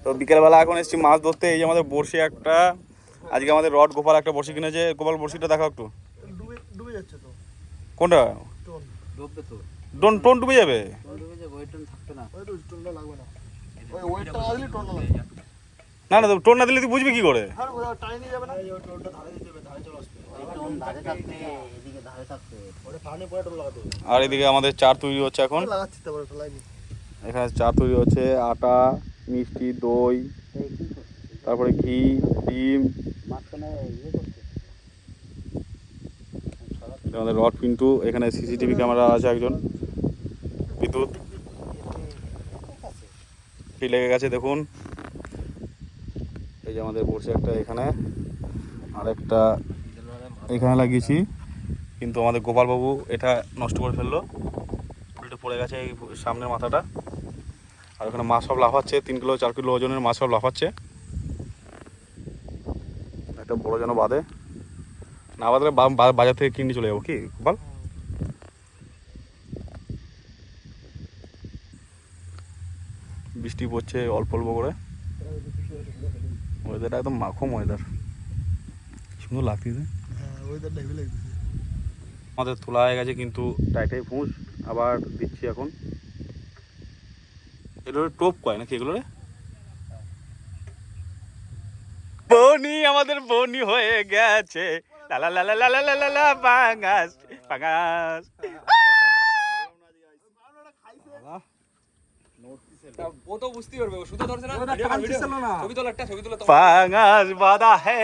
তো বিকেলবেলা এখন এসেছি মাছ ধরতে। এই যে আমাদের বড়শি একটা, আজকে আমাদের রড গোপাল একটা বড়শি কিনেছে। গোপাল বড়শিটা দেখাও একটু। ডুবে যাচ্ছে তো। কোনটা? ডুববে তো। টোন ডুবে যাবে? ডুবে যাবে, ওই টোন থাকবে না। ওই টোনটা লাগবে না। ওই ওয়েটটা না দিলে টোনটা লাগবে। না না, টোন না দিলে তুই বুঝবি কি করে? আর ওটা টাইম নিয়ে যাবে না। এই টোনটা ধারে দিতে হবে, ধারে চলে আসবে। এই টোন ধারে থাকবে, এদিকে ধারে থাকবে। ওটা ফানে পড়ে টোন লাগাতে হবে। আর এদিকে আমাদের চার তৈরি হচ্ছে এখন। লাগাচ্ছি তো, ওটা লাইনি। এখানে চার তৈরি হচ্ছে, আটা, মিষ্টি, দই, তারপরে ঘি, ডিম। মাঝখানে ইয়ে করছে। আমাদের রড পিন্টু, এখানে সিসিটিভি ক্যামেরা আছে একজন, বিদ্যুৎ কি লেগে গেছে দেখুন। এই যে আমাদের বসে একটা এখানে, আর একটা এখানে লাগিয়েছি, কিন্তু আমাদের গোপালবাবু এটা নষ্ট করে ফেললো, উল্টে পড়ে গেছে এই সামনের মাথাটা। আর ওখানে মাছ সব লাফাচ্ছে, 3 কিলো 4 কিলো ওজনের মাছ সব লাফাচ্ছে। একটা বড় যেন বাঁধে, না বাঁধলে বাজার থেকে কিনে চলে যাবো কি গোপাল? বৃষ্টি পড়ছে অল্প অল্প করে, ওয়েদারটা একদম মাখম ওয়েদার, সুন্দর লাগতেছে। আমাদের তোলা হয়ে গেছে কিন্তু টাইটাই ফুঁস আবার দিচ্ছি এখন। এগুলো টোপ কয় নাকি এগুলো রে? বনি, আমাদের বনি হয়ে গেছে, লালা লালা লালা লালা লালা, পাঙ্গাস পাঙ্গাস। ও তো বুঝতে পারবে, ও শুধু ধরছে না, ছবি তোলা একটা, ছবি তোলা। পাঙ্গাস বাদা হে,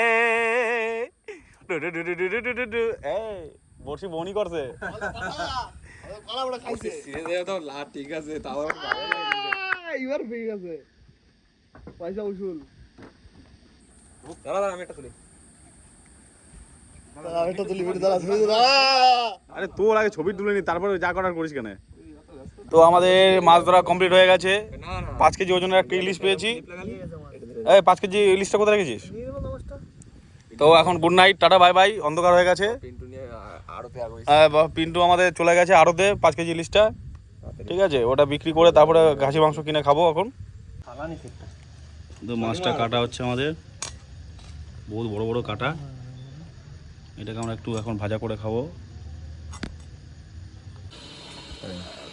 বর্ষি বনি করছে। ঠিক আছে, তাও এবার পেয়ে গেছে পয়সা উসুল। দাঁড়া দাঁড়া, আমি একটা তুলি। এটা তুলি ভিডিও দাঁড়া, ছবি দাঁড়া। আরে তোর আগে ছবি তুলে নি, তারপরে যা করার করিস কেন? তো আমাদের মাছ ধরা কমপ্লিট হয়ে গেছে। 5 কেজি ওজনের একটা ইলিশ পেয়েছি। এই 5 কেজি ইলিশটা কোথায় রেখেছিস? তো এখন good night, tata bye bye, অন্ধকার হয়ে গেছে। পিন্টু আমাদের চলে গেছে আড়তে 5 কেজি ইলিশটা, ঠিক আছে, ওটা বিক্রি করে তারপরে ঘাসি মাংস কিনে খাবো এখন। তো মাছটা কাটা হচ্ছে আমাদের, বহুত বড় বড় কাটা, এটাকে আমরা একটু এখন ভাজা করে খাবো।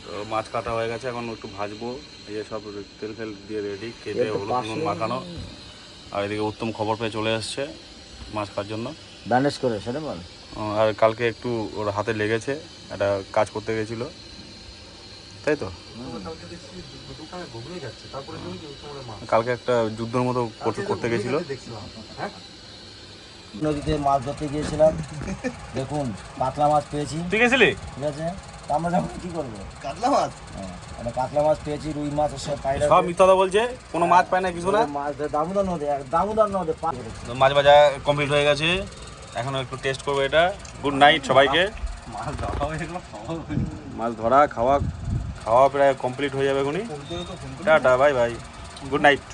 তো মাছ কাটা হয়ে গেছে, এখন একটু ভাজবো। এই যে সব তেল ফেল দিয়ে রেডি, কেটে হলুদ নুন মাখানো। আর এদিকে উত্তম খবর পেয়ে চলে আসছে মাছ খাওয়ার জন্য, ব্যান্ডেজ করে সেটা বল। আর কালকে একটু ওর হাতে লেগেছে, একটা কাজ করতে গেছিলো, তাই তো কালকে একটা যুদ্ধের মতো করতে গেছিলো। নদীতে মাছ ধরতে গিয়েছিলাম, দেখুন কাতলা মাছ পেয়েছি। তুই গেছিলি? ঠিক আছে, আমরা যাবো কি করবো? কাতলা মাছ, একটা কাতলা মাছ পেয়েছি, রুই মাছ, সব পাইরা সব মিথ্যা কথা বলছে, কোনো মাছ পায় না, কিছু না। মাছ দামোদর নদী, দামোদর নদী। তো মাছ ভাজা কমপ্লিট হয়ে গেছে, এখন একটু টেস্ট করবো এটা। গুড নাইট সবাইকে। মাছ ধরা খাওয়া খাওয়া প্রায় কমপ্লিট হয়ে যাবে এখনই। Tata bye bye, good night.